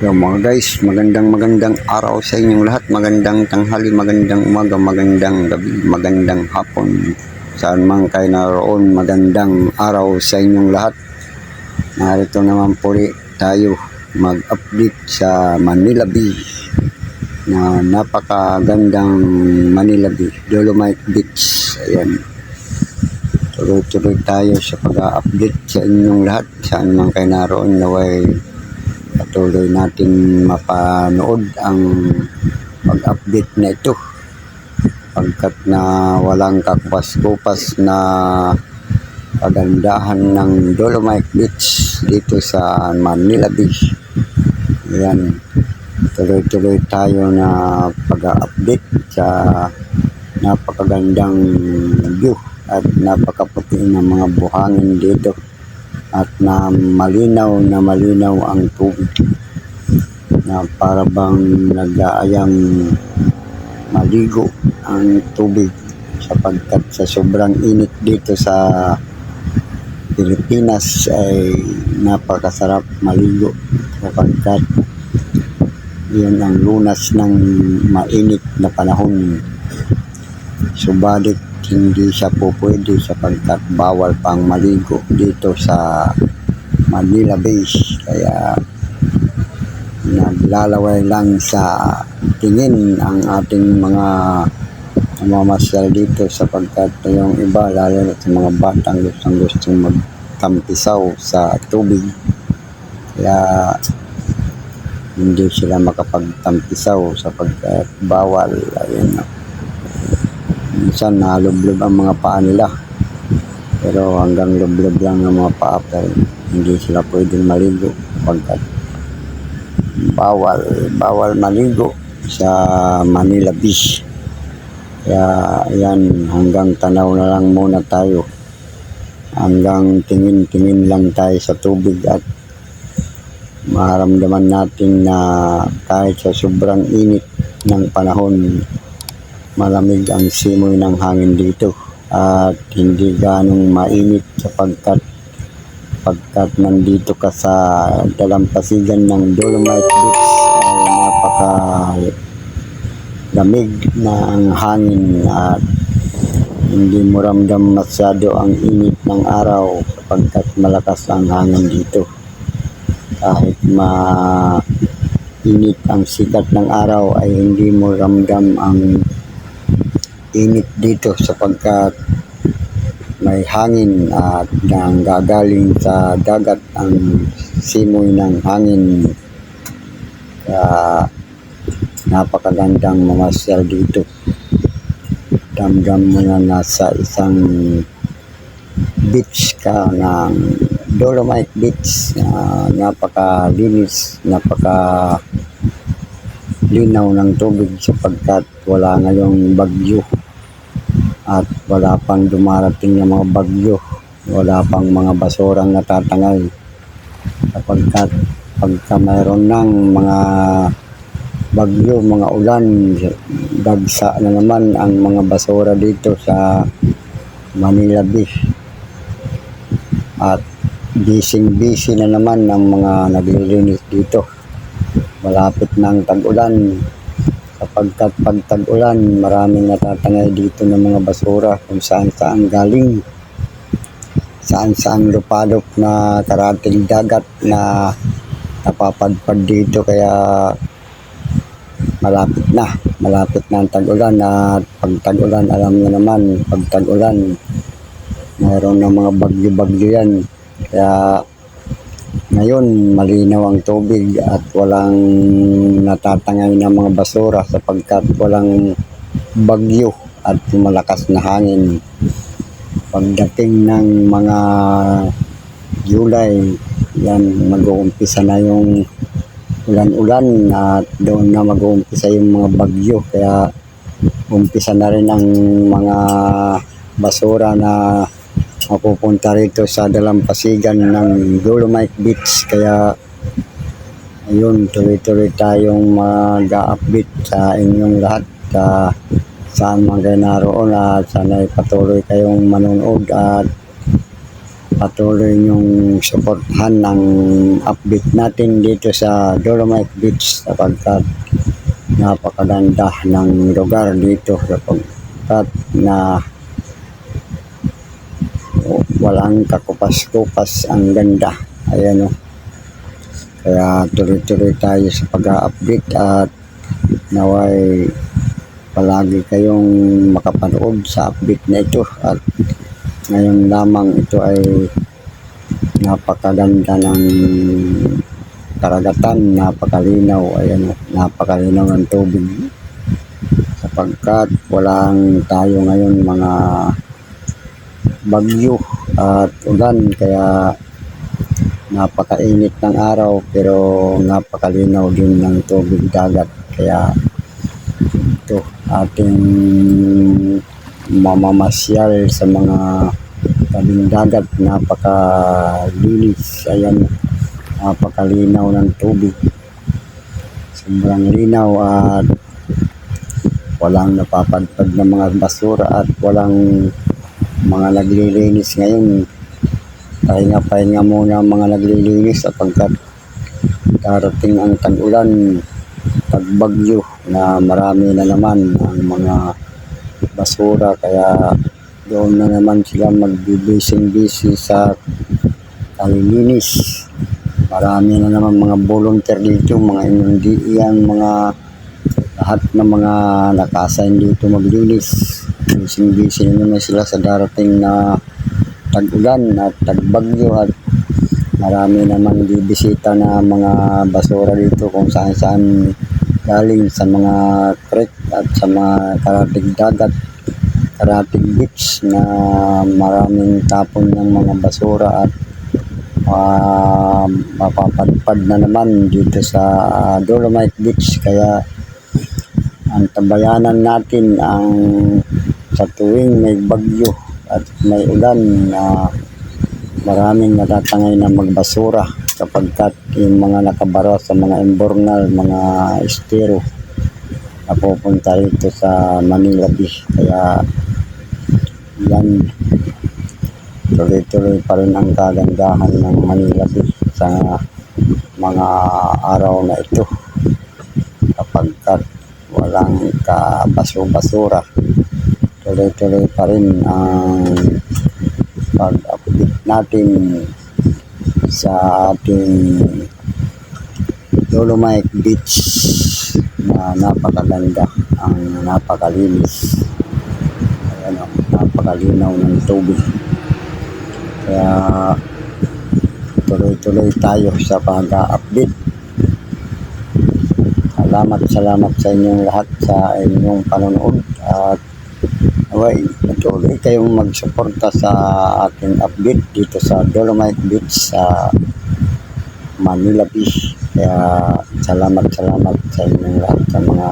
Yo mga guys, magandang araw sa inyong lahat. Magandang tanghali, magandang umaga, magandang gabi, magandang hapon. Saan man kayo naroon, magandang araw sa inyong lahat. Narito naman po tayo mag-update sa Manila Bay na napakagandang Manila Bay, Dolomite Beach. Ayan. Tuloy-tuloy tayo sa pag-update sa inyong lahat. Saan man kayo naroon, naway patuloy natin mapanood ang pag-update na ito pagkat na walang kakupas-kupas na kagandahan ng Dolomite Beach dito sa Manila Beach. Ayan, tuloy-tuloy tayo na pag-update sa napakagandang view at napakaputi ng mga buhangin dito at na malinaw ang tubig na para bang nag-aayang maligo ang tubig sapagkat sa sobrang init dito sa Pilipinas ay napakasarap maligo sapagkat yun ang lunas ng mainit na panahon. Subalit hindi siya po pwede sapagkat bawal pang maligo dito sa Manila Bay. Kaya naglalaway lang sa tingin ang ating mga namamasyal dito sapagkat yung iba lalo na sa mga batang gustong magtampisaw sa tubig. Kaya hindi sila makapagtampisaw sapagkat bawal. Ayun, minsan nalublob ang mga paa nila pero hanggang lublob lang ang mga paa pero hindi sila pwedeng maligo pagkat bawal maligo sa Manila Beach. Kaya yan, hanggang tanaw na lang muna tayo, hanggang tingin lang tayo sa tubig at maramdaman natin na kahit sa sobrang init ng panahon malamig ang simoy ng hangin dito at hindi ganong mainit sapagkat nandito ka sa dalampasigan ng Dolomite Beach ay napaka lamig na ang hangin at hindi mo ramdam masyado ang init ng araw sapagkat malakas ang hangin dito. Kahit mainit ang sikat ng araw ay hindi mo ramdam ang init dito sapagkat may hangin at nanggagaling sa dagat ang simoy ng hangin. Kaya napakagandang mamasyal dito. Damdam mo na nasa isang beach ka ng Dolomite Beach na napakalinis, napaka-linaw ng tubig sapagkat wala ngayong bagyo at wala pang dumarating na mga bagyo, wala pang mga basurang natatangay sapagkat pagka mayroon ng mga bagyo, mga ulan, dagsa na naman ang mga basura dito sa Manila Beach at busy na naman ang mga naglilinis dito. Malapit ng tag-ulan sapagkat pag tag-ulan maraming natatangay dito ng mga basura kung saan galing, saan lupalop na karating dagat na napapadpad dito. Kaya malapit na ang tag-ulan at pag tag-ulan alam nyo naman, pag tag-ulan mayroon ng mga bagyo yan. Kaya ngayon malinaw ang tubig at walang natatangay na mga basura sapagkat walang bagyo at malakas na hangin. Pagdating ng mga July, yan mag-uumpisa na yung ulan-ulan at doon na mag-uumpisa yung mga bagyo. Kaya umpisa na rin ang mga basura na mapupunta rito sa dalampasigan ng Dolomite Beach. Kaya ayun, tuloy-tuloy tayong mag-update sa inyong lahat saan man kayo naroon at sana'y patuloy kayong manonood at patuloy niyong suportahan ng update natin dito sa Dolomite Beach sapagkat napakaganda ng lugar dito sapagkat na walang kakupas-kupas, ang ganda. Ayan o. Kaya tuloy-tuloy tayo sa pag-update at naway palagi kayong makapanood sa update na ito at ngayon lamang ito ay napakaganda ng karagatan, napakalinaw. Ayan, napakalinaw ng tubig sapagkat walang tayo ngayon mga bagyo at ulan kaya napakainit ng araw pero napakalinaw din ng tubig dagat. Kaya ito ating mamamasyal sa mga tabing dagat, napakalinis. Ayan, napakalinaw ng tubig, sobrang linaw at walang napapadpad ng mga basura at walang mga naglilinis ngayon. Pahinga-pahinga muna ang mga naglilinis sapagkat darating ang tag-ulan, tagbagyo na marami na naman ang mga basura kaya doon na naman sila magbibising-busy sa kalilinis. Marami na naman mga volunteer dito, mga inundian, mga lahat ng mga naka-assign dito maglinis. Busy na naman sila sa darating na tag-ulan at tagbagyo at marami naman bibisita na mga basura dito kung saan-saan galing sa mga creek at sa mga karatig dagat, karatig beach na maraming tapon ng mga basura at mapapadpad na naman dito sa Dolomite Beach. Kaya ang tabayanan natin ang sa tuwing may bagyo at may ulan na maraming natatangay na magbasura kapagkat yung mga nakabara sa mga imbornal, mga estero na pupunta rito sa Manila Beach. Kaya yan, tuloy-tuloy pa rin ang kagandahan ng Manila Beach sa mga araw na ito kapagkat walang kabaso-basura. Tuloy-tuloy pa rin ang pag-update natin sa ating Dolomite Beach na napakaganda, ang napakalinis. Ayan, napakalinaw ng tubig. Kaya tuloy-tuloy tayo sa pag-update. Salamat sa inyong lahat sa inyong panonood at patuloy kayong magsuporta sa ating update dito sa Dolomite Beach sa Manila Beach. Kaya salamat sa inyong lahat sa mga